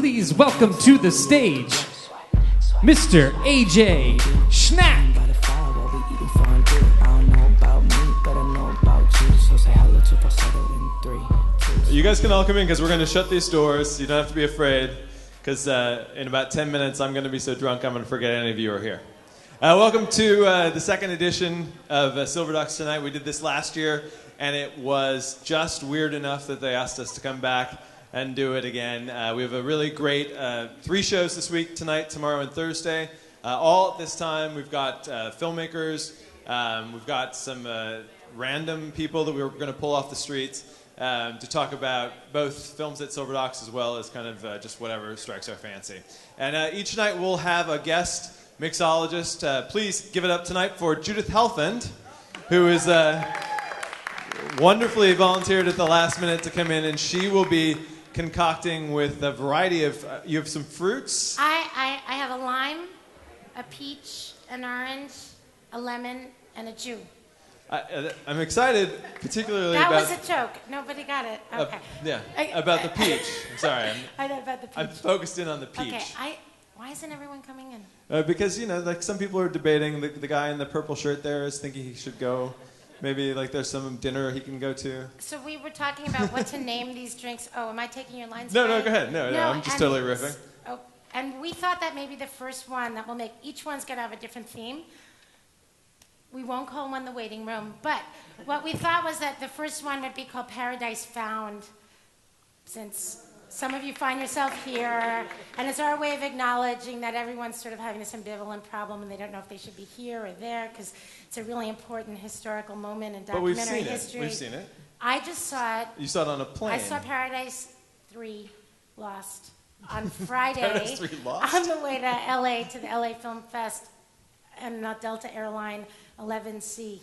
please welcome to the stage Mr. AJ Schnack. You guys can all come in because we're going to shut these doors. You don't have to be afraid because in about 10 minutes I'm going to be so drunk I'm going to forget any of you are here. Welcome to the second edition of Silverdocs Tonight. We did this last year and it was just weird enough that they asked us to come back and do it again. We have a really great 3 shows this week, tonight, tomorrow, and Thursday. All at this time, we've got filmmakers, we've got some random people that we were going to pull off the streets to talk about both films at Silverdocs as well as kind of just whatever strikes our fancy. And each night we'll have a guest mixologist. Please give it up tonight for Judith Helfand, who is wonderfully volunteered at the last minute to come in, and she will be concocting with a variety of, you have some fruits? I have a lime, a peach, an orange, a lemon, and a Jew. I'm excited, particularly that about... That was a joke. Nobody got it. Okay. About the peach. I'm sorry. I know about the peach. I'm focused in on the peach. Okay. Why isn't everyone coming in? Because, you know, like some people are debating, the guy in the purple shirt there is thinking he should go. Maybe like there's some dinner he can go to. So we were talking about what to name these drinks. Oh, am I taking your lines? No, go ahead. No, I'm just totally riffing. Oh, and we thought that maybe the first one that will make each one's going to have a different theme. We won't call one the waiting room, but what we thought was that the first one would be called Paradise Found, since some of you find yourself here, and it's our way of acknowledging that everyone's sort of having this ambivalent problem and they don't know if they should be here or there because it's a really important historical moment in documentary history. We've seen it. I just saw it. You saw it on a plane. I saw Paradise 3 Lost on Friday Paradise 3 Lost? on the way to LA to the LA Film Fest and Delta Airline 11C.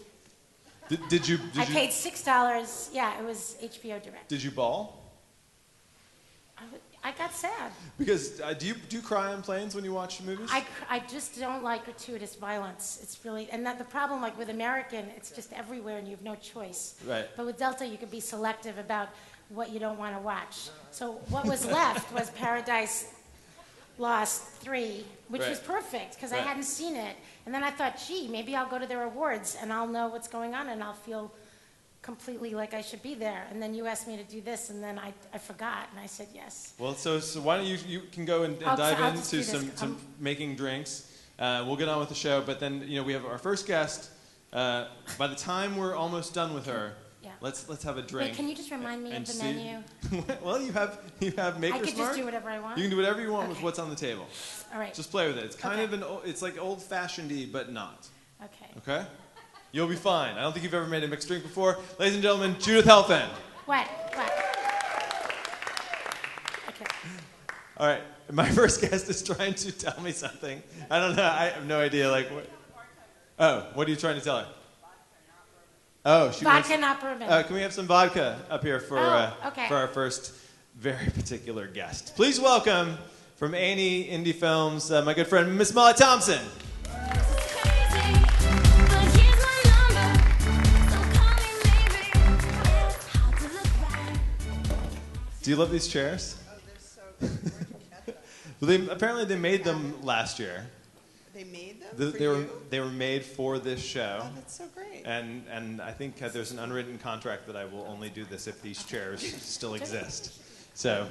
Did you I paid $6. Yeah, it was HBO Direct. Did you bawl? I got sad. Because do you cry on planes when you watch movies? I just don't like gratuitous violence. It's really, and that the problem, like with American, it's just everywhere and you have no choice. Right. But with Delta, you could be selective about what you don't want to watch. So what was left was Paradise Lost 3, which was perfect because I hadn't seen it. And then I thought, gee, maybe I'll go to their awards and I'll know what's going on and I'll feel completely like I should be there. And then you asked me to do this and then I forgot and I said yes. Well, so why don't you can go and dive into some making drinks. We'll get on with the show, but then we have our first guest. By the time we're almost done with her, let's have a drink. Wait, can you just remind me of the menu? Well, you have Maker's Mark. I could just do whatever I want? You can do whatever you want with what's on the table. All right. Just play with it. It's kind of it's like old-fashioned-y, but not. Okay. Okay? You'll be fine. I don't think you've ever made a mixed drink before. Ladies and gentlemen, Judith Helfand. What? Okay. All right. My first guest is trying to tell me something. I don't know. I have no idea. Like, what? Oh, what are you trying to tell her? Oh, she wants vodka, not bourbon. Can we have some vodka up here for our first very particular guest? Please welcome from A&E Indie Films, my good friend, Miss Molly Thompson. Do you love these chairs? Oh, they're so good. Well, apparently they made them last year. They made them They were made for this show. Oh, that's so great. And I think there's an unwritten contract that I will only do this if these chairs still exist. So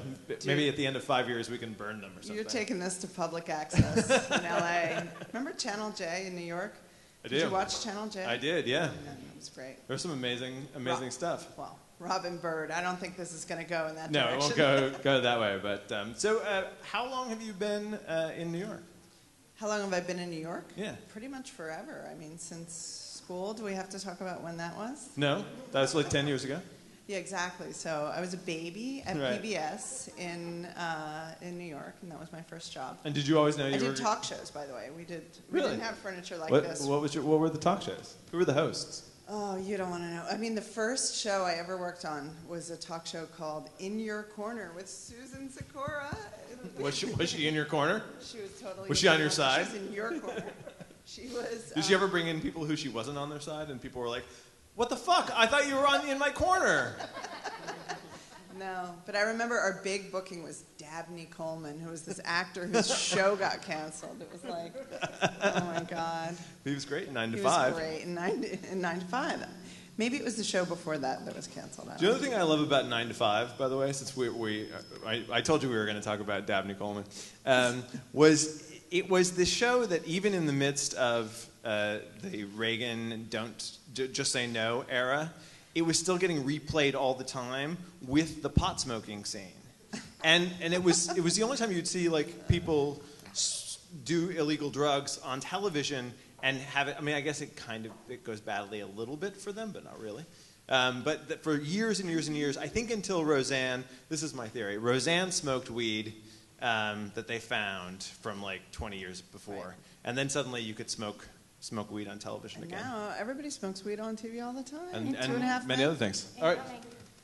maybe at the end of 5 years we can burn them or something. You're taking this to public access in LA. Remember Channel J in New York? I do. Did you watch Channel J? I did, yeah. That was great. There's some amazing stuff. Well, Robin Bird. I don't think this is going to go in that No, direction. it won't go that way. But so how long have you been in New York? How long have I been in New York? Yeah. Pretty much forever. I mean, since school. Do we have to talk about when that was? No, that was like 10 years ago. Yeah, exactly. So I was a baby at PBS in New York, and that was my first job. And did you always know you were... I did talk shows, by the way. We Really? didn't have furniture like this. What were the talk shows? Who were the hosts? Oh, you don't want to know. I mean, the first show I ever worked on was a talk show called In Your Corner with Susan Sikora. Was she in your corner? She was totally... Was she on your side? She was in your corner. She was... Did she ever bring in people who she wasn't on their side, and people were like, what the fuck? I thought you were in my corner. No, but I remember our big booking was Dad Dabney Coleman, who was this actor whose show got canceled. It was like, oh my God. He was great in 9 to He 5. was great in 9 to 5. Maybe it was the show before that was canceled. The other thing I love about 9 to 5, by the way, since I told you we were going to talk about Dabney Coleman, was it was the show that even in the midst of the Reagan Just Say No era, it was still getting replayed all the time with the pot smoking scene, and it was the only time you'd see like people do illegal drugs on television. And have it. I mean, I guess it goes badly a little bit for them, but not really. But for years and years and years, I think until Roseanne. This is my theory. Roseanne smoked weed that they found from like 20 years before, right. And then suddenly you could smoke weed on television and again. Now everybody smokes weed on TV all the time. And 2.5 many other things. All right.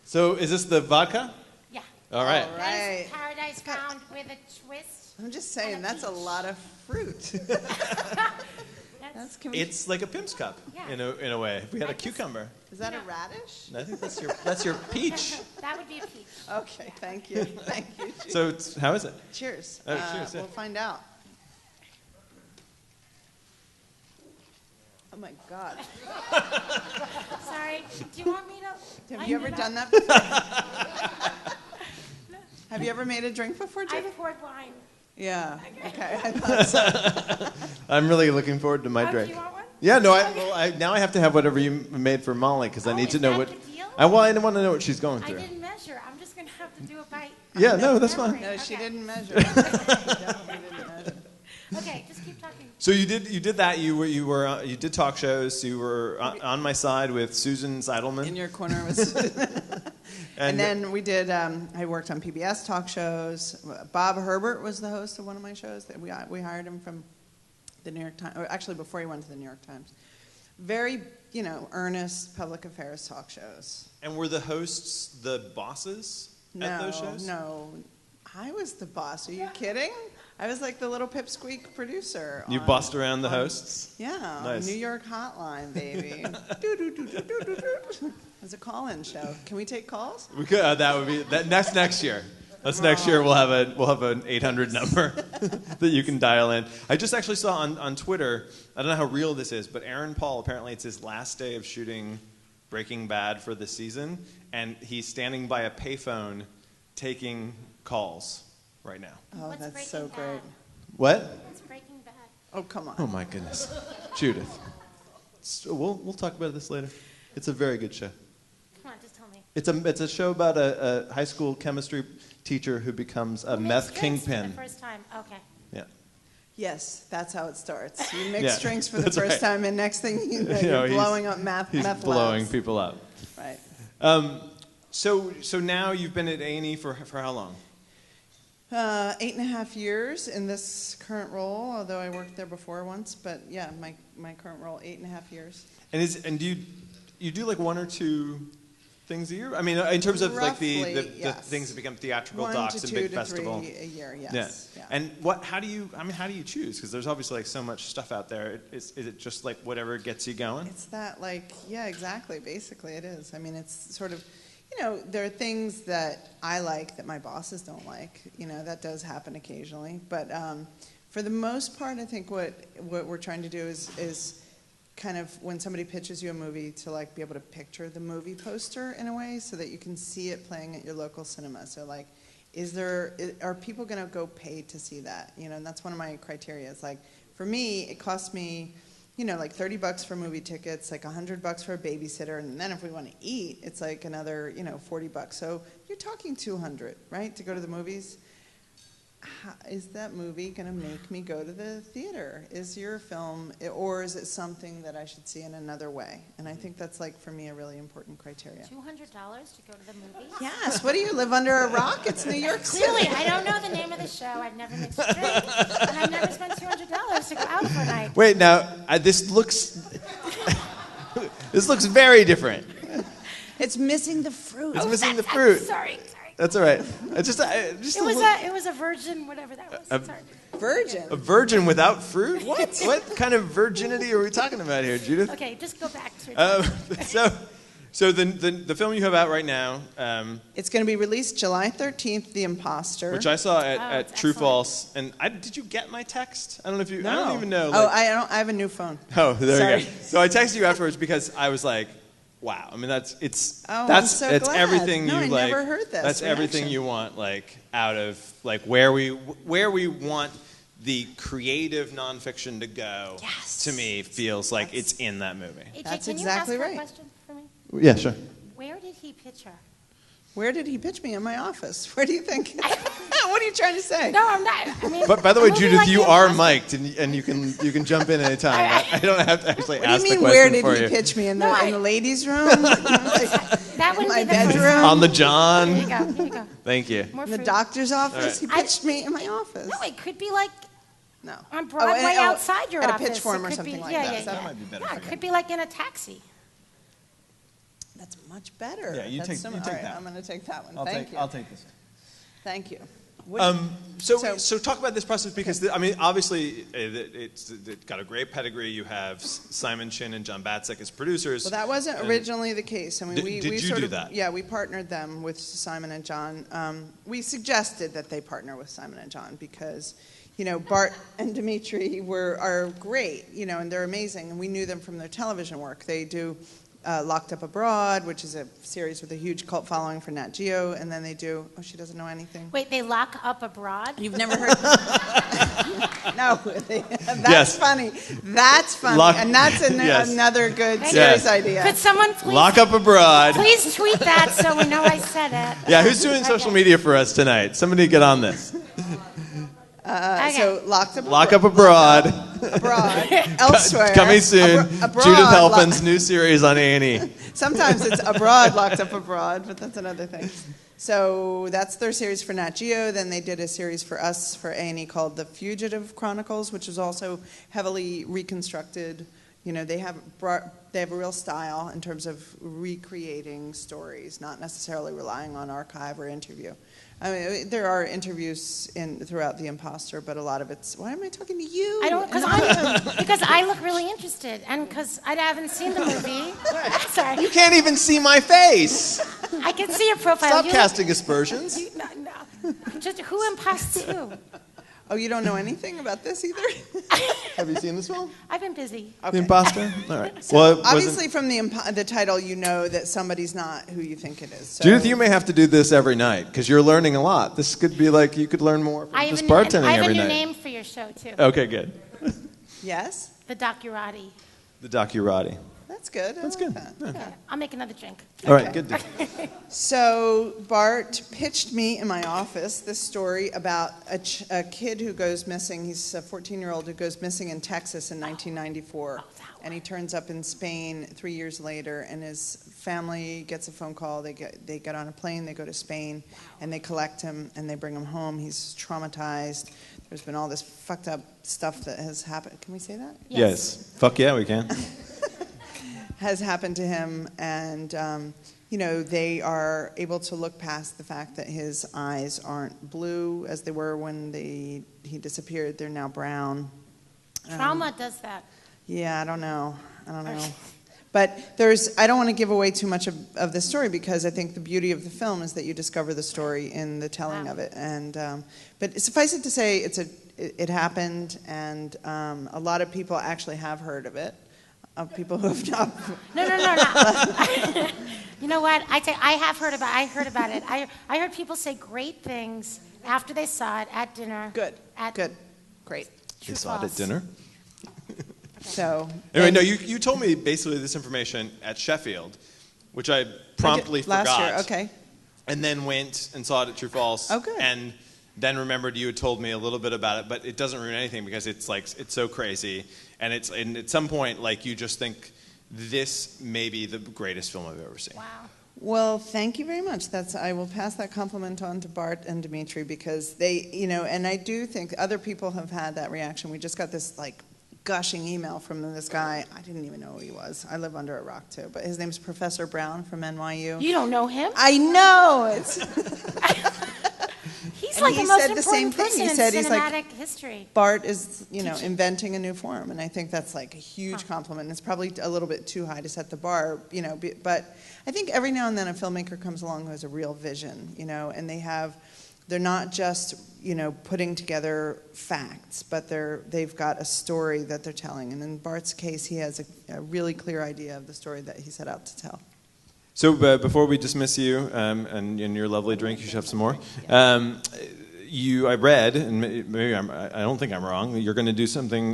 So is this the vodka? Yeah. All right. All That right. is Paradise Found with a twist. I'm just saying that's a lot of fruit. It's like a pimp's cup, Yeah. in a way. If we had a cucumber. Is that a radish? I think that's your peach. That would be a peach. Okay, thank you. Thank you. So how is it? Cheers. Oh, cheers. Yeah. We'll find out. Oh my God. Sorry. Do you want me to? Have you ever done that before? Have you ever made a drink before, I Judith? poured wine. Yeah. Okay. I thought so. I'm really looking forward to my Do drink. you want one? Yeah, no. Now I have to have whatever you made for Molly because I need to is know that what. the deal? I want to know what she's going I through. didn't measure. I'm just going to have to do a bite. Yeah, no, that's fine. No, she Okay. didn't measure. She definitely didn't measure. Okay, just keep talking. So you did that. You did talk shows. You were on my side with Susan Seidelman. In your corner was. And then we did. I worked on PBS talk shows. Bob Herbert was the host of one of my shows. We hired him from the New York Times. Or actually, before he went to the New York Times. Very, earnest public affairs talk shows. And were the hosts the bosses at those shows? No, I was the boss. Are you kidding? I was like the little pipsqueak producer. You bossed around the hosts? Yeah, Nice. New York Hotline, baby. It was a call-in show. Can we take calls? We could. That would be next year. That's next year. We'll have an 800 number that you can dial in. I just actually saw on Twitter. I don't know how real this is, but Aaron Paul, apparently it's his last day of shooting Breaking Bad for the season, and he's standing by a payphone taking calls right now. Oh, What's that's so Breaking Bad? great. What? It's Breaking Bad. Oh, come on. Oh my goodness, Judith. We'll talk about this later. It's a very good show. Come on, just tell me. It's a show about a high school chemistry teacher who becomes a Who meth makes drinks kingpin. For the first time. Okay. Yeah. Yes, that's how it starts. You mix Yeah, drinks for the that's first right. time, and next thing you know, You know, you're blowing up meth He's labs. blowing people up. Right. So now you've been at A&E for how long? 8.5 years in this current role, although I worked there before once. But yeah, my current role, 8.5 years. And do you do like one or two things a year? I mean, in terms of Roughly, like the yes. things that become theatrical 1 docs to and 2 big to festival. 3 a year. Yes. Yeah. Yeah. And how do you choose? Because there's obviously like so much stuff out there. Is it just like whatever gets you going? It's that yeah, exactly. Basically, it is. I mean, it's sort of, there are things that I like that my bosses don't like. That does happen occasionally. But for the most part, I think what we're trying to do is kind of when somebody pitches you a movie to like be able to picture the movie poster in a way so that you can see it playing at your local cinema. So like, are people going to go pay to see that? And that's one of my criteria. It's like, for me, it costs me, like $30 for movie tickets, like $100 for a babysitter, and then if we want to eat, it's like another, $40. So you're talking $200, right, to go to the movies. Is that movie going to make me go to the theater? Is your film, or is it something that I should see in another way? And I think that's like, for me, a really important criteria. $200 to go to the movies? Yes. What do you live under a rock? It's New York City. Clearly, I don't know the name of the show. I've never mixed a drink, and I've never spent $200 to go out for a night. Wait, now this looks very different. It's missing the fruit. It's missing the fruit. Sorry. That's all right. It was a virgin, whatever that was. Sorry. Virgin. A virgin without fruit? What kind of virginity are we talking about here, Judith? Okay, just go back to it. So the film you have out right now, It's going to be released July 13th, The Imposter. which I saw at it's True excellent. False, and did you get my text? I don't know if you. No. I don't even know. Oh, like- I have a new phone. Oh, there Sorry. we go. So I texted you afterwards because I was like, "Wow!" I mean, that's I'm so glad. everything No, you I like. never heard this That's everything reaction. you want, like out of like where we want the creative nonfiction to go. Yes. To me, feels like it's in that movie. AJ, That's can exactly you ask her right. a question for me? Yeah, sure. Where did he pitch her? Where did he pitch me? In my office. Where do you think? What are you trying to say? No, I'm not. I mean, But by the way, a movie Judith, like you The are Imposter- mic'd, and you can jump in anytime. I don't have to actually What do ask you mean, the question where did for he you. pitch me? In No, the ladies' room? Like, That wouldn't my be the first bedroom? time. On the John. Here you go. Here you go. Thank you. More in the fruit. doctor's office? All He pitched me in my office. No, it could be like No. on Broadway outside your at office. a pitch form It or could something be, like yeah, that. Yeah, That yeah. might be better Yeah, for it you. could be like in a taxi. That's much better. Yeah, you That's take- so, you take all right, that I'm one. going to take that one. Thank you. I'll take this. Thank you. What- So talk about this process because I mean, obviously, it's got a great pedigree. You have Simon Chin and John Batzek as producers. Well, that wasn't originally the case. I mean, Did- we did you sort do of, that? Yeah, we partnered them with Simon and John. We suggested that they partner with Simon and John because, Bart and Dimitri are great, and they're amazing. And we knew them from their television work. They do Locked Up Abroad, which is a series with a huge cult following for Nat Geo, and then they do. Oh, she doesn't know anything. Wait, they lock up abroad? You've never heard? No, that's Yes. funny. That's funny, Lock- and that's Yes. another good Thank series you. idea. Could someone please, Lock Up Abroad. please tweet that so we know I said it? Yeah, who's doing social media for us tonight? Somebody get on this. Okay. So Locked Up Lock Up Abroad. Abroad, elsewhere. Coming soon. Abroad, Judith Halpin's new series on A&E. Sometimes it's abroad, Locked Up Abroad, but that's another thing. So that's their series for Nat Geo. Then they did a series for us for A&E called The Fugitive Chronicles, which is also heavily reconstructed. They have a real style in terms of recreating stories, not necessarily relying on archive or interview. I mean, there are interviews throughout The Imposter, but a lot of it's. Why am I talking to you? I don't, because I look really interested, and because I haven't seen the movie. I'm sorry. You can't even see my face. I can see your profile. Stop You- casting aspersions. No. Just who imposts who? Oh, you don't know anything about this either? Have you seen this film? I've been busy. The Imposter? All right. Well, it Obviously, wasn't- from the title, you know that somebody's not who you think it is. So. Judith, you may have to do this every night because you're learning a lot. This could be like you could learn more from I have just a new- bartending I have every a new night. name for your show too. Okay, good. Yes, The Docurati. The Docurati. that's good. That's I like good. that. Yeah, I'll make another drink. All right, good. deal. So Bart pitched me in my office this story about a kid who goes missing. He's a 14-year-old who goes missing in Texas in 1994, and he turns up in Spain 3 years later. And his family gets a phone call. They get on a plane. They go to Spain, and they collect him and they bring him home. He's traumatized. There's been all this fucked up stuff that has happened. Can we say that? Yes. Fuck yeah, we can. Has happened to him, and they are able to look past the fact that his eyes aren't blue as they were when he disappeared. They're now brown. Trauma does that. Yeah, I don't know. But I don't want to give away too much of the story because I think the beauty of the film is that you discover the story in the telling of it. And but suffice it to say, it happened, and a lot of people actually have heard of it. Of people who have not. No. You know what? I heard about it. I heard people say great things after they saw it at dinner. Good. At Good. Great. You saw it at dinner? So. Anyway, no, you told me basically this information at Sheffield, which I promptly forgot. Last year, okay. And then went and saw it at True False. Oh, good. And then remembered you had told me a little bit about it, but it doesn't ruin anything because it's so crazy. And at some point, like, you just think this may be the greatest film I've ever seen. Wow. Well, thank you very much. I will pass that compliment on to Bart and Dimitri because they, and I do think other people have had that reaction. We just got this gushing email from this guy. I didn't even know who he was. I live under a rock too, but his name's Professor Brown from NYU. You don't know him? I know. He's like the he most said the same important thing. person He in said he's cinematic like history. Bart is, inventing a new form, and I think that's like a huge compliment. It's probably a little bit too high to set the bar, but I think every now and then a filmmaker comes along who has a real vision, and they're not just, putting together facts, but they've got a story that they're telling. And in Bart's case, he has a really clear idea of the story that he set out to tell. So before we dismiss you and your lovely drink, you should have some more. I read, and maybe I don't think I'm wrong. You're going to do something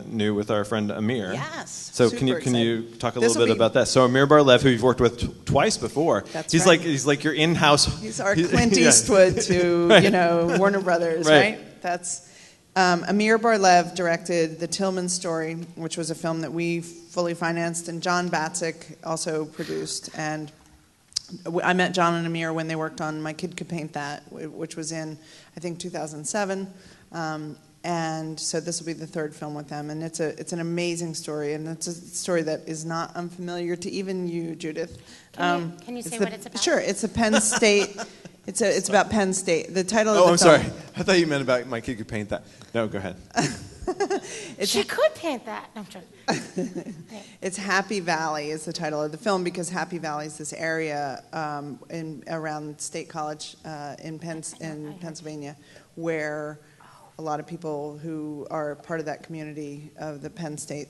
new with our friend Amir. Yes. So Super can you talk a little bit be- about that? So Amir Bar-Lev, who you've worked with twice before, That's he's right. like your in-house. He's our Clint Eastwood to Right. Warner Brothers, Right. right? That's Amir Bar-Lev directed The Tillman Story, which was a film that we fully financed, and John Batzik also produced. And I met John and Amir when they worked on My Kid Could Paint That, which was in, I think, 2007. And so this will be the third film with them, and it's an amazing story, and it's a story that is not unfamiliar to even you, Judith. Can you say what it's about? Sure, it's a Penn State. It's about Penn State. The title of Oh, the I'm film. sorry. I thought you meant about My Kid Could Paint That. No, go ahead. She could paint that. No, I'm joking. It's Happy Valley is the title of the film because Happy Valley is this area around State College in Pennsylvania where a lot of people who are part of that community, of the Penn State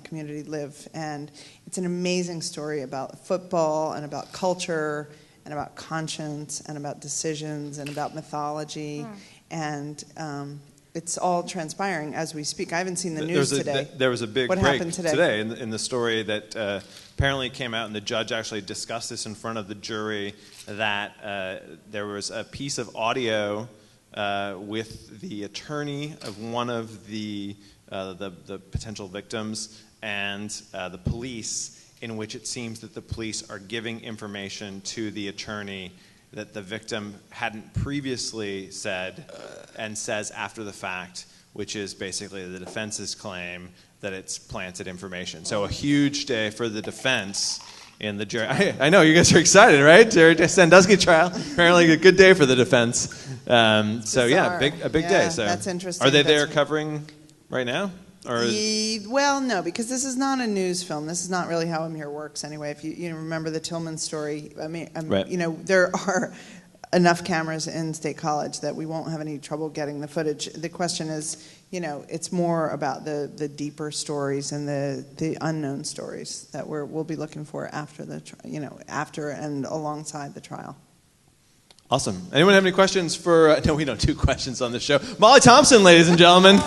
community, live. And it's an amazing story about football and about culture and about conscience and about decisions and about mythology. And it's all transpiring as we speak. I haven't seen the news today. There was a big What break happened today? in the story that apparently came out, and the judge actually discussed this in front of the jury, that there was a piece of audio with the attorney of one of the potential victims and the police, in which it seems that the police are giving information to the attorney that the victim hadn't previously said and says after the fact, which is basically the defense's claim that it's planted information. So a huge day for the defense in the jury. I know, you guys are excited, right? Jerry Sandusky trial. Apparently a good day for the defense. So yeah, a big day. So that's interesting. Are they there covering right now? Or well, no, because this is not a news film. This is not really how Amir works anyway. If you remember the Tillman Story, I mean, right. There are enough cameras in State College that we won't have any trouble getting the footage. The question is, it's more about the deeper stories and the unknown stories that we'll be looking for after after and alongside the trial. Awesome. Anyone have any questions for? No, we don't do questions on the show. Molly Thompson, ladies and gentlemen.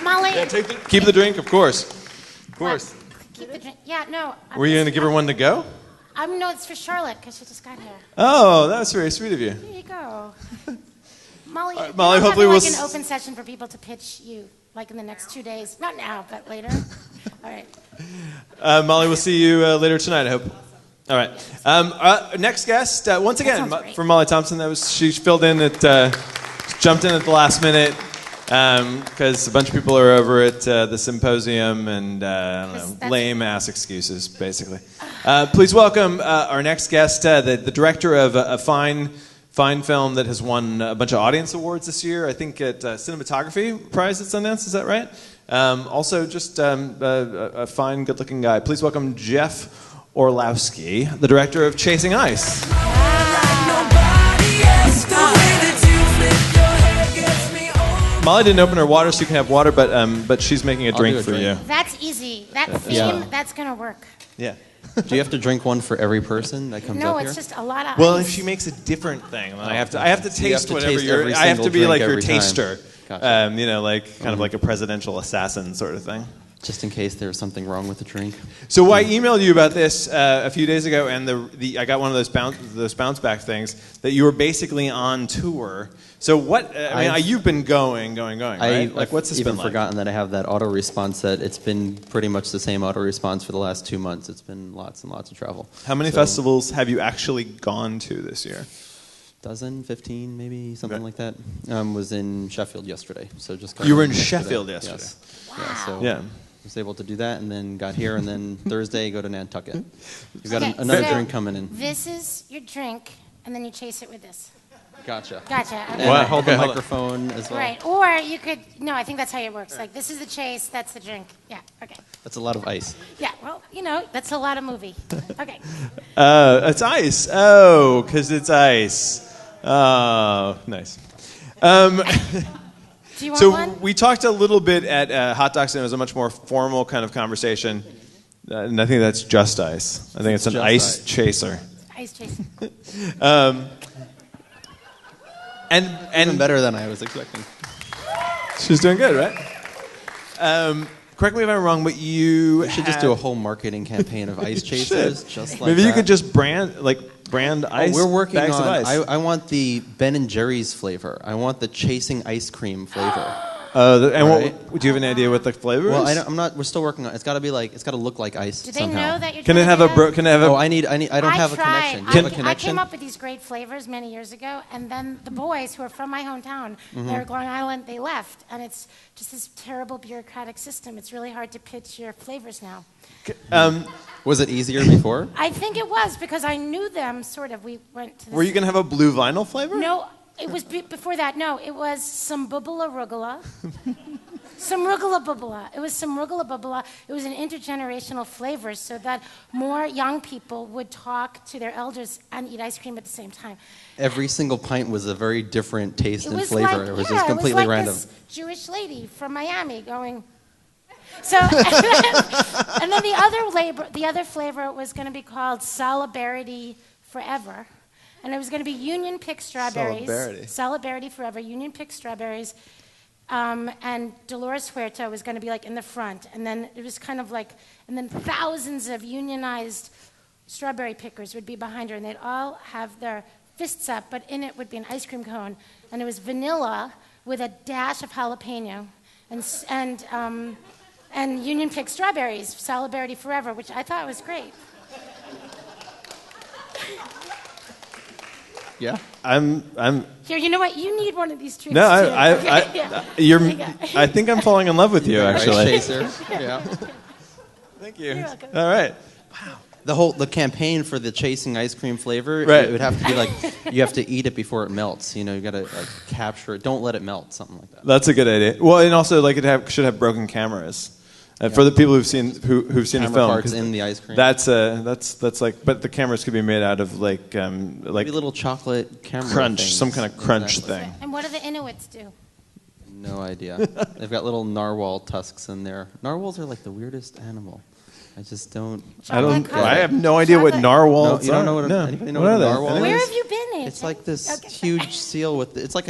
Molly. Yeah, keep the drink, of course. Of course. Keep the drink. Yeah, no. Were you going to give her one to go? No, it's for Charlotte because she just got here. Oh, that was very sweet of you. Here you go. Molly, Molly, we'll hopefully have we'll an open session for people to pitch you, like in the next 2 days. Not now, but later. All right. Molly, we'll see you later tonight, I hope. All right. Next guest, once again, for Molly Thompson. She filled in jumped in at the last minute. Because a bunch of people are over at the symposium and I don't know, lame-ass excuses, basically. Please welcome our next guest, the director of a fine film that has won a bunch of audience awards this year. I think at Cinematography Prize at Sundance. Is that right? Also, just a fine, good-looking guy. Please welcome Jeff Orlowski, the director of Chasing Ice. Molly didn't open her water, so you can have water, but she's making a drink for you. That's easy. That theme, that's going to work. Yeah. Do you have to drink one for every person that comes No, up here? it's just a lot of Well, ice. if she makes a different thing, then I have to taste to whatever taste you're. every I have to be single like drink your every time. taster. Gotcha. Like kind of like a presidential assassin sort of thing. Just in case there's something wrong with the drink. So I emailed you about this a few days ago, and I got one of those bounce back things that you were basically on tour. So what? You've been going, right? Like what's this been like? I've even forgotten that I have that auto response. That it's been pretty much the same auto response for the last 2 months. It's been lots and lots of travel. How many festivals have you actually gone to this year? 15, maybe something like that. Was in Sheffield yesterday. So just you were in Sheffield yesterday. Yes. Wow. Yeah. So Yeah. was able to do that, and then got here, and then Thursday go to Nantucket. You've got Okay, another so drink coming in. This is your drink. and then you chase it with this. Gotcha. Gotcha. And Okay. I hold the Okay, hold on. microphone as well. Right. Or you could, no, I think that's how it works. Like, this is the chase, that's the drink. Yeah, okay. That's a lot of ice. Yeah, well, that's a lot of movie. Okay. It's ice. Oh, because it's ice. Oh, nice. Do you want So one? we talked a little bit at Hot Docs, and it was a much more formal kind of conversation. And I think that's just ice. I think it's an Just ice ice. chaser. Ice chase. And Even better than I was expecting. she's doing good, right? Correct me if I'm wrong, but you We should just do a whole marketing campaign of ice chasers, just like Maybe that. you could just brand ice. We're working bags on. of ice. I want the Ben and Jerry's flavor. I want the chasing ice cream flavor. And Right. do you have an idea what the flavor Well, is? I'm not. We're still working on it. It's got to be like. It's got to look like ice. Do they somehow. know that you're Can it trying have to a do bro? that? Can it have a? Oh, I need. I don't have a tried. connection. Do you have a I connection? came up with these great flavors many years ago, and then the boys who are from my hometown, they're Long Island, they left, and it's just this terrible bureaucratic system. It's really hard to pitch your flavors now. Was it easier before? I think it was because I knew them sort of. We went to. Were you gonna have a blue vinyl flavor? No, it was before that. No, it was some bubula rugula. Some rugula bubula. It was some rugula bubula. It was an intergenerational flavor so that more young people would talk to their elders and eat ice cream at the same time. Every single pint was a very different taste It and was flavor. like, it was yeah, just completely it was like random. This Jewish lady from Miami going. So, and then the other flavor was going to be called Solidarity Forever, and it was going to be Union Pick strawberries. Solidarity Forever, Union Pick strawberries, and Dolores Huerta was going to be like in the front, and then it was kind of like, and then thousands of unionized strawberry pickers would be behind her, and they'd all have their fists up, but in it would be an ice cream cone, and it was vanilla with a dash of jalapeno, and Union Pick strawberries, Solidarity Forever, which I thought was great. Yeah. I'm. Here, you know what? You need one of these treats No, too. I think I'm falling in love with you, Ice actually. chaser. Yeah. Thank you. You're welcome. All right. The campaign for the chasing ice cream flavor, Right. it would have to be like you have to eat it before it melts. You know, you got to like capture it. Don't let it melt. Something like that. That's a good idea. Well, and also like should have broken cameras. For the people who've seen the Camera film, parts 'cause in the ice cream. that's like, but the cameras could be made out of like Maybe little chocolate camera crunch, things. some kind of crunch Exactly. thing. And what do the Inuits do? No idea. They've got little narwhal tusks in there. Narwhals are like the weirdest animal. I just don't. I have no idea what Chocolate. narwhals No, you don't know what are. anybody know What what are a they? narwhal Where is? have you been, AJ? It's like this Okay. huge seal with. It's like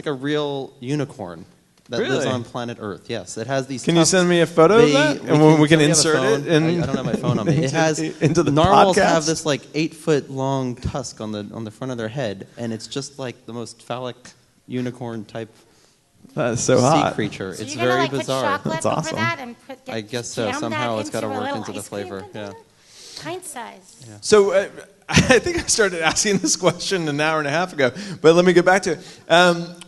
a real unicorn that lives Really? on planet Earth. Yes, it has these. Can you tusks. send me a photo of that? And we can have a insert phone. it in- I don't have my phone on me. It has into the narwhals podcast? have this like 8-foot long tusk on the front of their head, and it's just like the most phallic unicorn type That's so sea hot. creature. So it's you're gonna very like bizarre. put chocolate That's over awesome. that and I guess so. jam Somehow that it's got to into a work little into the ice cream flavor. container? Yeah. Pint size. So I think I started asking this question an hour and a half ago, but let me get back to it.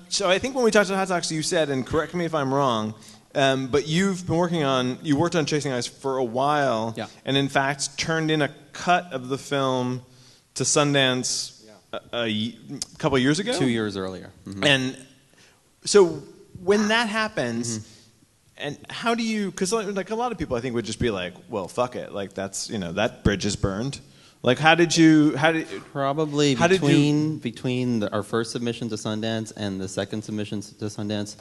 So I think when we talked to Hot Docs, you said, and correct me if I'm wrong, but you worked on Chasing Ice for a while, Yeah. and in fact turned in a cut of the film to Sundance a couple of years ago? 2 years earlier. Mhm. And so when that happens, and how do you? Because like a lot of people, I think would just be like, "Well, fuck it, like that's that bridge is burned." Like, how did Probably How did you- between our first submission to Sundance and the second submission to Sundance,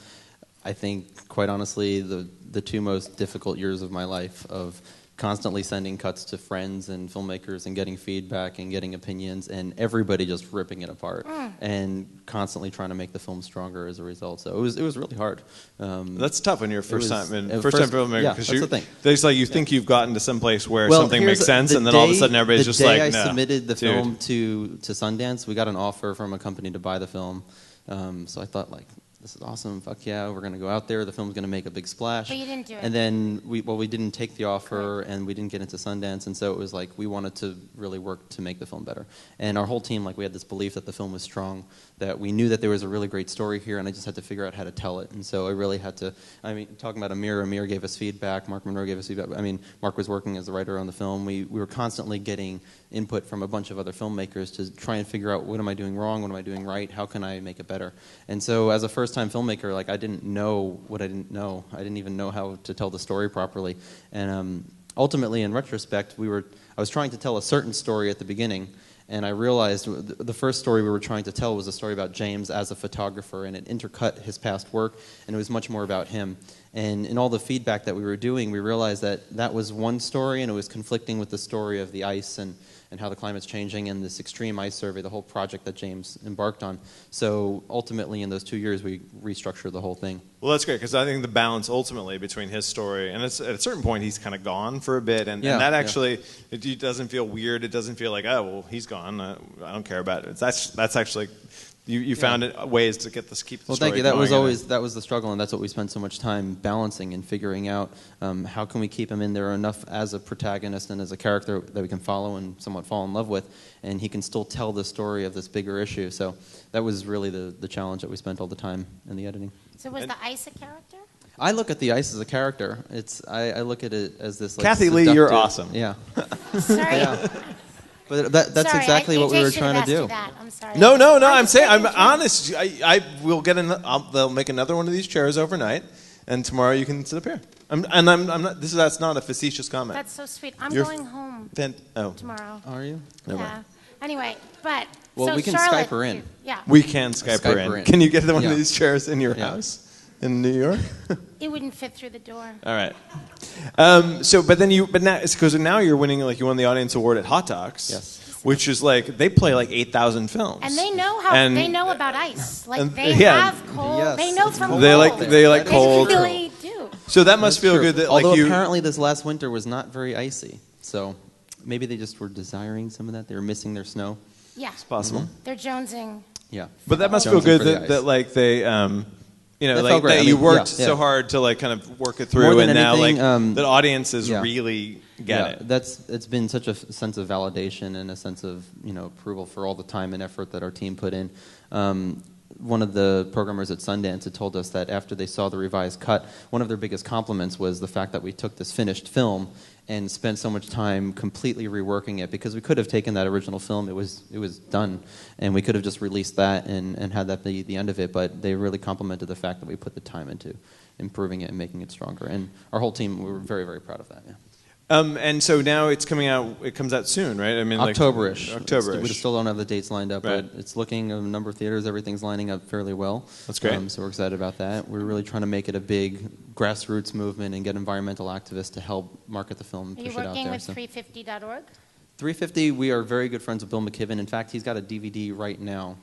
I think, quite honestly, the two most difficult years of my life of constantly sending cuts to friends and filmmakers and getting feedback and getting opinions and everybody just ripping it apart and constantly trying to make the film stronger as a result. So it was really hard. That's tough when you're first time time filmmaker. Yeah, because that's the thing. There's like you think you've gotten to some place where Well, something here's makes sense, the and then all of a day- sudden everybody's just like, The "No, day I submitted the dude." film to Sundance, we got an offer from a company to buy the film. So I thought, like, this is awesome. Fuck yeah, we're going to go out there. The film's going to make a big splash. But you didn't do it. And then we didn't take the offer, and we didn't get into Sundance, and so it was like we wanted to really work to make the film better. And our whole team, like, we had this belief that the film was strong, that we knew that there was a really great story here, and I just had to figure out how to tell it. And so I really had to, I mean, talking about Amir gave us feedback, Mark Monroe gave us feedback. I mean, Mark was working as the writer on the film. We were constantly getting input from a bunch of other filmmakers to try and figure out, what am I doing wrong, what am I doing right, how can I make it better. And so as a first-time filmmaker, like, I didn't know what I didn't know. I didn't even know how to tell the story properly. And ultimately, in retrospect, I was trying to tell a certain story at the beginning, and I realized the first story we were trying to tell was a story about James as a photographer, and it intercut his past work, and it was much more about him. And in all the feedback that we were doing, we realized that that was one story, and it was conflicting with the story of the ice and how the climate's changing and this extreme ice survey, the whole project that James embarked on. So ultimately, in those 2 years, we restructured the whole thing. Well, that's great, because I think the balance ultimately between his story, and it's, at a certain point, he's kind of gone for a bit, and that actually, it doesn't feel weird. It doesn't feel like, oh, well, he's gone. I don't care about it. That's actually... You found ways to keep the story Well, thank you. That was the struggle, and that's what we spent so much time balancing and figuring out. How can we keep him in there enough as a protagonist and as a character that we can follow and somewhat fall in love with, and he can still tell the story of this bigger issue. So that was really the challenge that we spent all the time in the editing. So was the ice a character? I look at the ice as a character. I look at it as this, like, Kathy Lee, you're awesome. Yeah. Sorry. Yeah. But that's Sorry, exactly what we were trying to do. I'm sorry. No. I'm saying, I'm honest. I will get they'll make another one of these chairs overnight, and tomorrow you can sit up here. I'm not. That's not a facetious comment. That's so sweet. I'm going home tomorrow. Are you? Yeah. Anyway, but well, we can Charlotte, Skype her in. Yeah. We can Skype her in. Can you get one of these chairs in your house in New York? It wouldn't fit through the door. All right. But now it's because now you're winning, like, you won the audience award at Hot Docs. Yes. Which is like, they play like 8,000 films. And they know they know about ice. Like, they have cold. Yes. They know from cold. They like cold. They really do. So that must feel good that, although like, apparently this last winter was not very icy. So maybe they just were desiring some of that. They were missing their snow. Yeah. It's possible. Mm-hmm. They're jonesing. Yeah. But that must feel good that like they that you worked so hard to, like, kind of work it through, and now, like, that audiences really get it. It's been such a sense of validation and a sense of, approval for all the time and effort that our team put in. One of the programmers at Sundance had told us that after they saw the revised cut, one of their biggest compliments was the fact that we took this finished film and spent so much time completely reworking it, because we could have taken that original film, it was done, and we could have just released that and had that be the end of it, but they really complimented the fact that we put the time into improving it and making it stronger. And our whole team, we were very, very proud of that, yeah. And so now it comes out soon, right? I mean, October-ish. October-ish. We still don't have the dates lined up, right. But it's looking, a number of theaters, everything's lining up fairly well. That's great. So we're excited about that. We're really trying to make it a big grassroots movement and get environmental activists to help market the film and push it out there. Are you working with 350.org? 350, we are very good friends with Bill McKibben. In fact, he's got a DVD right now,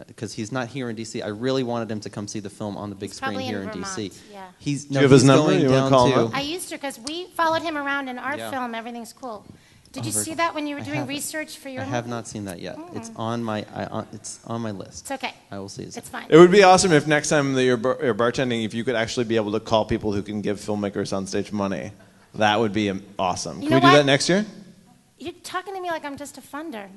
because he's not here in D.C. I really wanted him to come see the film on the big screen here in D.C. Yeah. Do you have his number? You want to call him up? I used to, because we followed him around in our film, Everything's Cool. Did you see that when you were doing research for your movie? I have not seen that yet. It's on my list. It's okay. I will see it. It's fine. It would be awesome if next time that you're bartending, if you could actually be able to call people who can give filmmakers on stage money. That would be awesome. Can we do that next year? You're talking to me like I'm just a funder.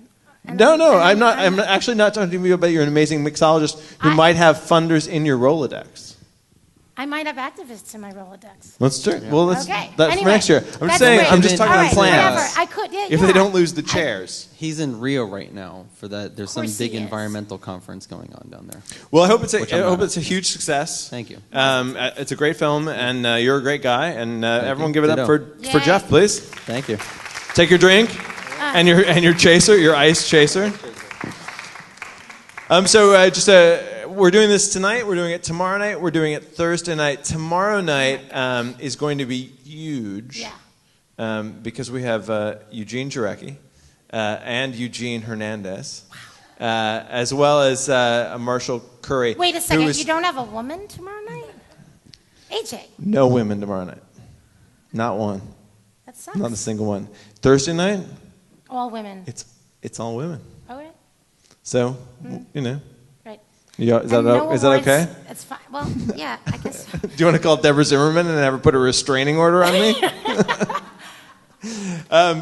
No, I'm not. I'm actually not talking to you about you're an amazing mixologist who might have funders in your Rolodex. I might have activists in my Rolodex. Let's do it. Well, that's anyway, for next year. I'm just saying. Great. I'm just talking on plans. Whatever. I could. Yeah, if they don't lose the chairs. He's in Rio right now for that. There's some big environmental conference going on down there. Well, I hope it's a huge success. Thank you. It's a great film, and you're a great guy. And everyone, give it up for Jeff, please. Thank you. Take your drink and your chaser, your ice chaser. We're doing this tonight. We're doing it tomorrow night. We're doing it Thursday night. Tomorrow night is going to be huge because we have Eugene Jarecki and Eugene Hernandez, as well as Marshall Curry. Wait a second. You don't have a woman tomorrow night? AJ. No women tomorrow night. Not one. That sucks. Not a single one. Thursday night? All women. It's all women. All right. So, Right. Is that okay? It's fine. Well, yeah, I guess. Do you want to call Deborah Zimmerman and have her put a restraining order on me?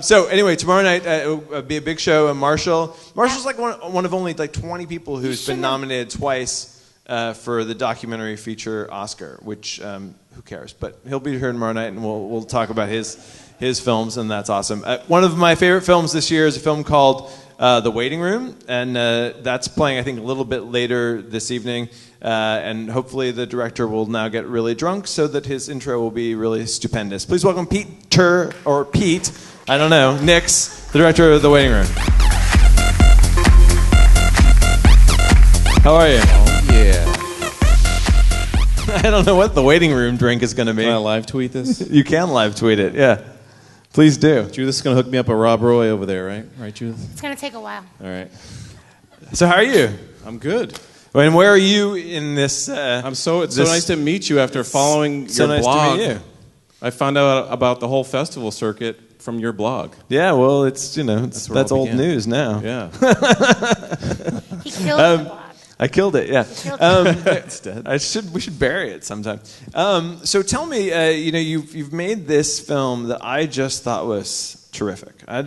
So anyway, tomorrow night it'll be a big show. Marshall's like one of only like 20 people who's been nominated twice for the documentary feature Oscar, which who cares? But he'll be here tomorrow night, and we'll talk about his films, and that's awesome. One of my favorite films this year is a film called The Waiting Room, and that's playing, I think, a little bit later this evening. And hopefully the director will now get really drunk so that his intro will be really stupendous. Please welcome Pete, I don't know, Nicks, the director of The Waiting Room. How are you? Oh, yeah. I don't know what The Waiting Room drink is going to be. Can I live tweet this? You can live tweet it, yeah. Please do. Judith's is going to hook me up a Rob Roy over there, right? Right, Judith? It's going to take a while. All right. So how are you? I'm good. And where are you in this? It's so nice to meet you after following your blog. So nice to meet you. I found out about the whole festival circuit from your blog. Yeah, well, it's that's old news now. Yeah. He killed the blog. I killed it. Yeah. It's dead. We should bury it sometime. So tell me, you've made this film that I just thought was terrific. I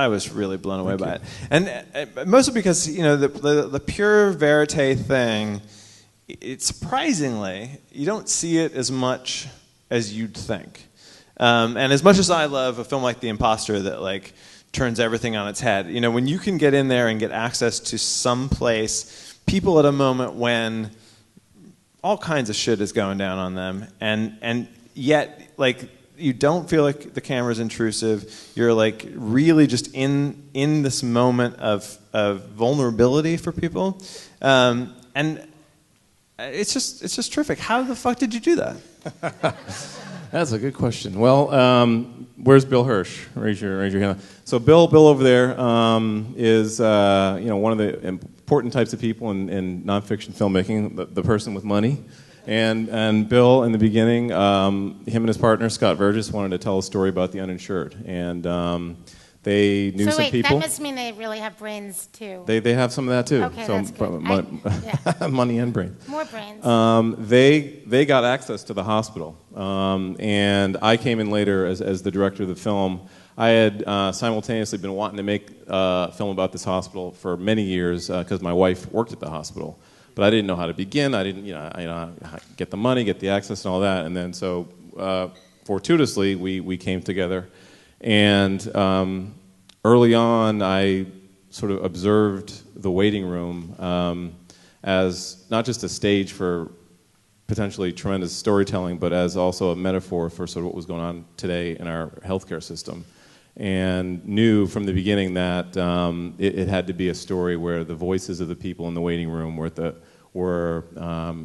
was really blown away by it, and mostly because the pure verite thing. Surprisingly, you don't see it as much as you'd think. And as much as I love a film like The Imposter that turns everything on its head, when you can get in there and get access to some place, people at a moment when all kinds of shit is going down on them, and yet you don't feel like the camera's intrusive. You're really just in this moment of vulnerability for people, and it's just terrific. How the fuck did you do that? That's a good question. Well, where's Bill Hirsch? Raise your hand. So Bill over there is one of the important types of people in nonfiction filmmaking, the person with money. And Bill, in the beginning, him and his partner, Scott Vergis, wanted to tell a story about the uninsured. And they knew some people. So wait, that must mean they really have brains, too. They have some of that, too. Okay, that's good. Money and brains. More brains. They got access to the hospital. And I came in later as the director of the film. I had simultaneously been wanting to make a film about this hospital for many years because my wife worked at the hospital. But I didn't know how to begin. I didn't, get the money, get the access, and all that. And then so, fortuitously, we came together. And early on, I sort of observed the waiting room as not just a stage for potentially tremendous storytelling, but as also a metaphor for sort of what was going on today in our healthcare system. And knew from the beginning that it had to be a story where the voices of the people in the waiting room were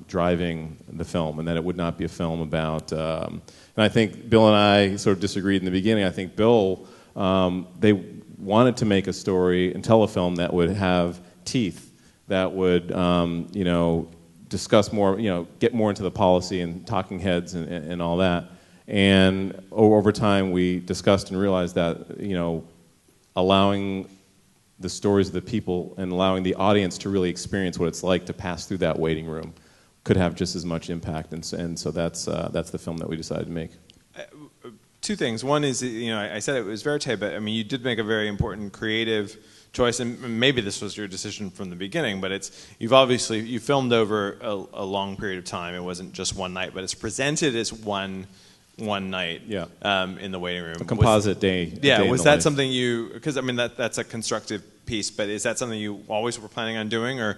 driving the film, and that it would not be a film about. And I think Bill and I sort of disagreed in the beginning. I think Bill, they wanted to make a story and tell a film that would have teeth, that would discuss more, get more into the policy and talking heads and all that. And over time, we discussed and realized that, allowing the stories of the people and allowing the audience to really experience what it's like to pass through that waiting room could have just as much impact. And so that's the film that we decided to make. Two things. One is, I said it was verite, but you did make a very important creative choice, and maybe this was your decision from the beginning, but you filmed over a long period of time. It wasn't just one night, but it's presented as one night in the waiting room. A composite day. Yeah, day was that something because that's a constructive piece, but is that something you always were planning on doing, or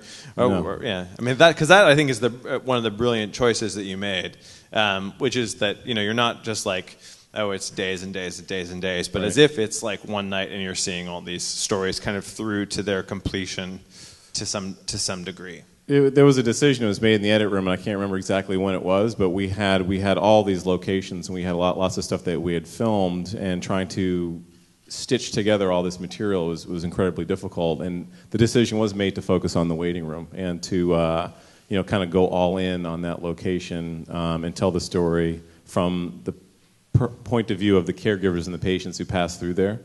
yeah? Because that I think is one of the brilliant choices that you made, which is that you're not just it's days and days and days and days, but as if it's one night and you're seeing all these stories kind of through to their completion to some degree. There was a decision that was made in the edit room, and I can't remember exactly when it was, but we had all these locations, and we had lots of stuff that we had filmed, and trying to stitch together all this material was incredibly difficult. And the decision was made to focus on the waiting room and to kind of go all in on that location and tell the story from the point of view of the caregivers and the patients who pass through there.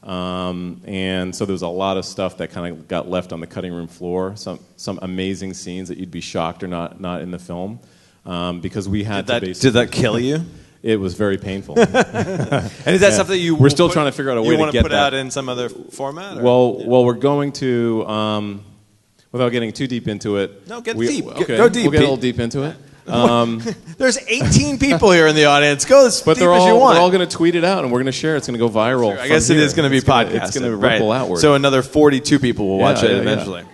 And so there was a lot of stuff that kind of got left on the cutting room floor. Some amazing scenes that you'd be shocked are not in the film, because we had to basically. Did that kill you? It was very painful. And is that something you? We're still trying to figure out a way to get that. You want to put out in some other format? Or? Well, we're going to. Without getting too deep into it. No, get deep. Okay, go deep. We'll get a little deep into it. There's 18 people here in the audience. Go as deep as you want. They're all going to tweet it out, and we're going to share it. It's going to go viral. Sure, I guess it is going to be podcasted. It's going to ripple outward. So another 42 people will watch it eventually.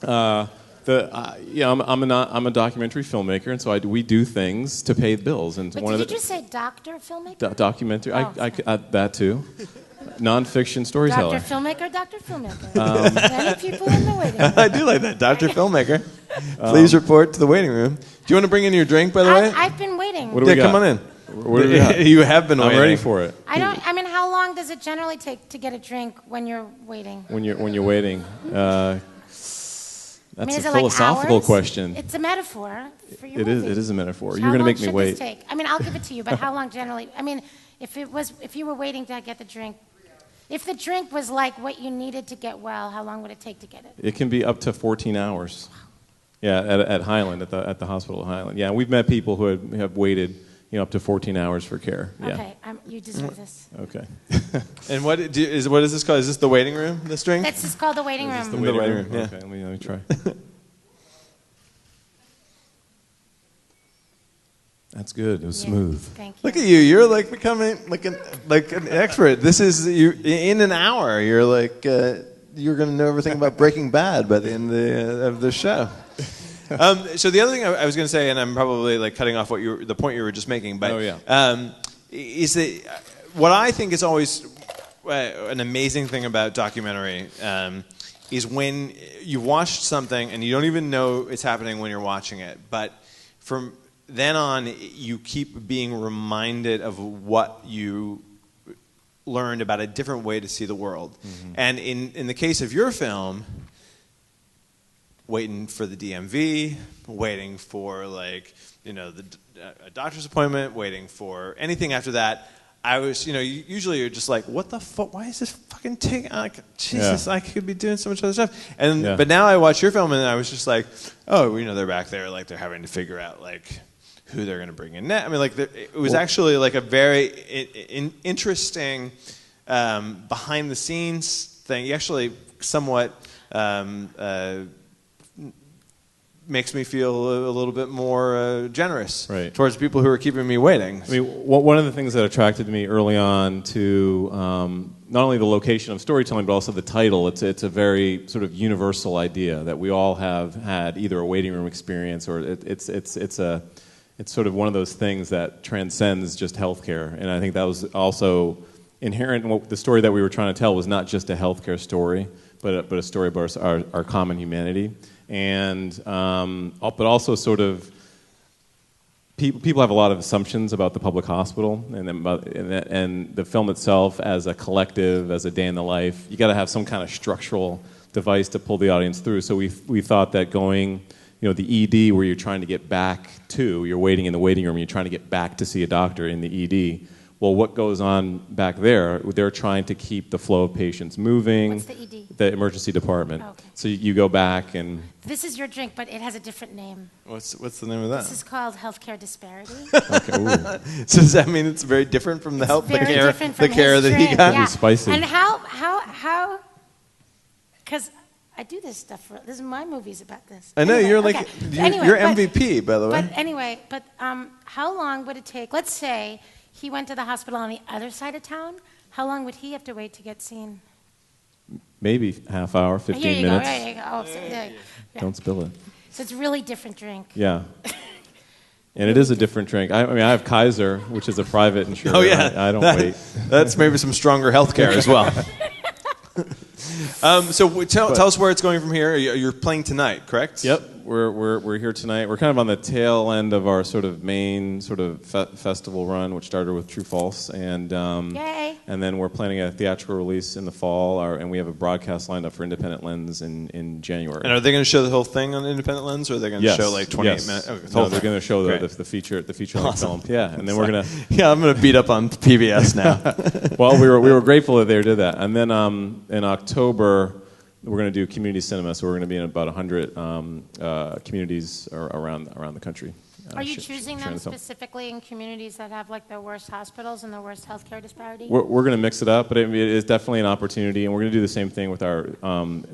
I'm a documentary filmmaker, and so we do things to pay the bills. And But did you just say doctor, filmmaker? Documentary. Oh, I that too. Non-fiction storyteller. Dr. Filmmaker. Many people in the waiting room. I do like that, Dr. Filmmaker. Please report to the waiting room. Do you want to bring in your drink, by the way? I've been waiting. What do we got? Come on in. What do we got? You have been waiting. I'm ready for it. How long does it generally take to get a drink when you're waiting? When you're waiting. That's a is it philosophical hours? question. It's a metaphor for your It movie. is a metaphor. So You're going to make me How long wait. should this take? I'll give it to you, but how long generally? If you were waiting to get the drink, if the drink was like what you needed to get well, how long would it take to get it? It can be up to 14 hours. Yeah, at Highland, at the hospital at Highland. Yeah, we've met people who have waited, up to 14 hours for care. Yeah. Okay, you deserve this. Okay. And what is this called? Is this the waiting room? This drink? This is called the waiting room. The waiting room. Yeah. Okay, let me try. That's good. It was smooth. Thank you. Look at you. You're like becoming like an expert. This is you in an hour. You're like you're going to know everything about Breaking Bad by the end of the show. So the other thing I was going to say, and I'm probably like cutting off the point you were just making, but is that what I think is always an amazing thing about documentary is when you watched something and you don't even know it's happening when you're watching it, but from then on, you keep being reminded of what you learned about a different way to see the world. Mm-hmm. And in the case of your film, waiting for the DMV, waiting for a doctor's appointment, waiting for anything after that, I was, usually you're just like, what the fuck? Why is this fucking taking? Jesus, I could be doing so much other stuff. But now I watch your film and I was just like, oh, they're back there, like they're having to figure out like who they're going to bring in next. I mean, like it was actually like a very interesting behind the scenes thing. You actually somewhat makes me feel a little bit more generous towards people who are keeping me waiting. I mean, one of the things that attracted me early on to not only the location of storytelling, but also the title, it's a very sort of universal idea that we all have had either a waiting room experience or it's sort of one of those things that transcends just healthcare. And I think that was also inherent in what the story that we were trying to tell was not just a healthcare story, but a story about our common humanity. And but also sort of people have a lot of assumptions about the public hospital and the film itself as a collective, as a day in the life. You got to have some kind of structural device to pull the audience through. So we thought that going, the ED where you're trying to get back to, you're waiting in the waiting room, you're trying to get back to see a doctor in the ED. Well, what goes on back there? They're trying to keep the flow of patients moving. What's the ED? The emergency department. Oh, okay. So you go back and... This is your drink, but it has a different name. What's the name of that? This is called healthcare disparity. Okay. So does that mean it's very different from the care that he got? Yeah. It's spicy. And how? Because I do this stuff. This is my movies about this. I know you're like you're MVP, by the way. But anyway, how long would it take? Let's say he went to the hospital on the other side of town. How long would he have to wait to get seen? Maybe half hour, 15 Here you minutes. go. There you go. Oh, so, yeah. Don't spill it. So it's a really different drink. Yeah. And it is a different drink. I mean, I have Kaiser, which is a private insurer. Oh, yeah. I don't wait. That's maybe some stronger health care as well. So tell us where it's going from here. You're playing tonight, correct? Yep. we're here tonight. We're kind of on the tail end of our sort of main sort of festival run, which started with True False, and Yay. and then we're planning a theatrical release in the fall, and we have a broadcast lined up for Independent Lens in January. And are they going to show the whole thing on Independent Lens, or are they going to show like 28 minutes? Okay, no, they're going to show the feature length film. Yeah, and then we're gonna. Yeah, I'm going to beat up on PBS now. Well, we were grateful that they did that, and then in October we're going to do community cinema. So we're going to be in about 100 communities around the country. Are you choosing them specifically in communities that have like the worst hospitals and the worst healthcare disparity? We're going to mix it up, but it is definitely an opportunity, and we're going to do the same thing with our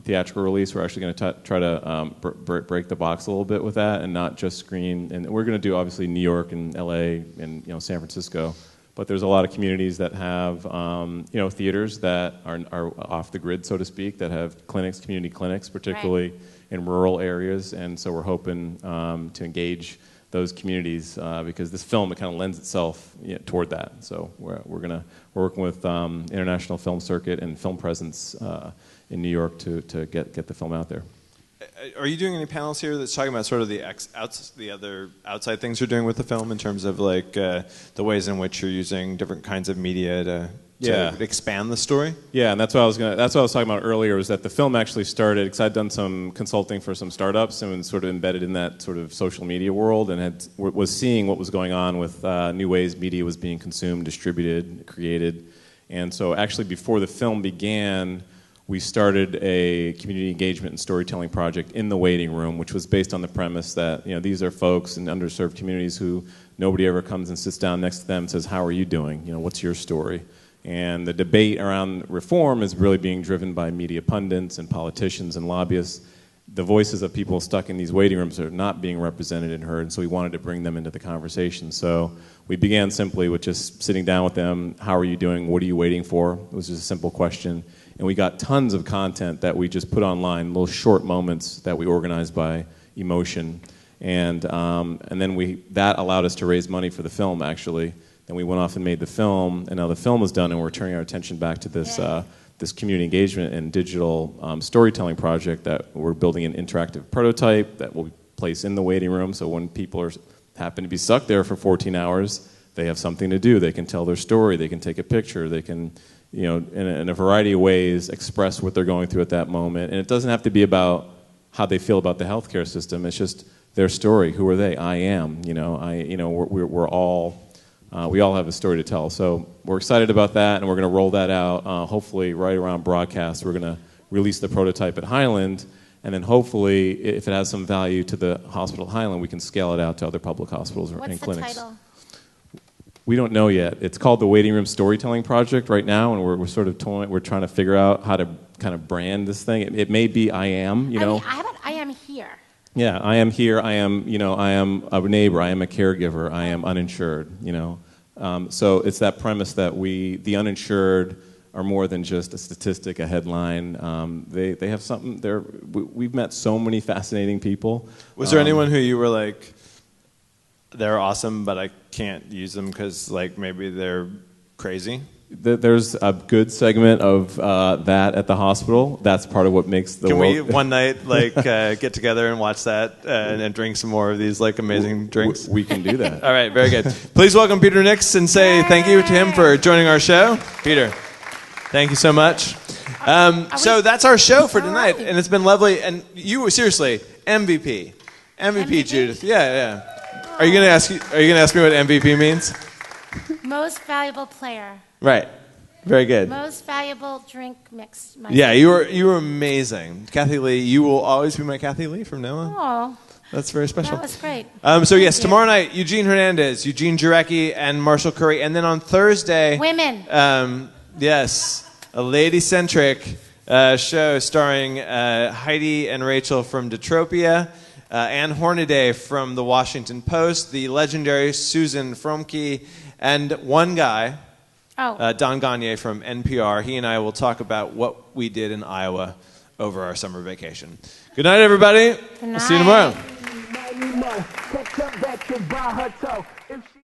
theatrical release. We're actually going to try to break the box a little bit with that, and not just screen. And we're going to do obviously New York and LA and San Francisco, but there's a lot of communities that have theaters that are off the grid, so to speak, that have community clinics, particularly in rural areas, and so we're hoping to engage those communities because this film, it kind of lends itself toward that. So we're working with International Film Circuit and Film Presence in New York to get the film out there. Are you doing any panels here that's talking about sort of the other outside things you're doing with the film in terms of like the ways in which you're using different kinds of media to expand the story? Yeah, and that's what I was talking about earlier, was that the film actually started because I'd done some consulting for some startups and was sort of embedded in that sort of social media world, and was seeing what was going on with new ways media was being consumed, distributed, created. And so actually before the film began, we started a community engagement and storytelling project in the waiting room, which was based on the premise that these are folks in underserved communities who nobody ever comes and sits down next to them and says, "How are you doing? What's your story?" And the debate around reform is really being driven by media pundits and politicians and lobbyists. The voices of people stuck in these waiting rooms are not being represented and heard, and so we wanted to bring them into the conversation. So we began simply with just sitting down with them. How are you doing? What are you waiting for? It was just a simple question. And we got tons of content that we just put online, little short moments that we organized by emotion. And then that allowed us to raise money for the film, actually. Then we went off and made the film, and now the film is done, and we're turning our attention back to this community engagement and digital storytelling project that we're building an interactive prototype that will be placed in the waiting room, so when people happen to be stuck there for 14 hours, they have something to do. They can tell their story, they can take a picture, they can, in a variety of ways, express what they're going through at that moment. And it doesn't have to be about how they feel about the healthcare system. It's just their story. Who are they? I am. We're all. We all have a story to tell. So we're excited about that, and we're going to roll that out hopefully right around broadcast. We're going to release the prototype at Highland, and then hopefully, if it has some value to the hospital at Highland, we can scale it out to other public hospitals and clinics. What's the title? We don't know yet. It's called the Waiting Room Storytelling Project right now, and we're sort of we're trying to figure out how to kind of brand this thing. It may be I am, how about I am here? Yeah, I am here. I am, I am a neighbor. I am a caregiver. I am uninsured. So it's that premise that the uninsured are more than just a statistic, a headline. They have something. We've met so many fascinating people. Was there anyone who you were like, they're awesome, but I can't use them because like maybe they're crazy? There's a good segment of that at the hospital. That's part of what makes the world. Can we one night get together and watch that and drink some more of these like amazing drinks? We can do that. All right, very good. Please welcome Peter Nicks and say thank you to him for joining our show. Peter, thank you so much. So that's our show for tonight, and it's been lovely. And you were seriously MVP, Judith. Yeah. Are you gonna ask me what MVP means? Most valuable player. Right. Very good. Most valuable drink mix. Yeah, you were amazing. Kathy Lee, you will always be my Kathy Lee from now on. Oh. That's very special. That was great. So yes, tomorrow night, Eugene Hernandez, Eugene Jarecki, and Marshall Curry. And then on Thursday... Women. Yes, a lady-centric show starring Heidi and Rachel from Detropia, Ann Hornaday from The Washington Post, the legendary Susan Fromke, and one guy... Don Gagne from NPR. He and I will talk about what we did in Iowa over our summer vacation. Good night, everybody. Good night. We'll see you tomorrow.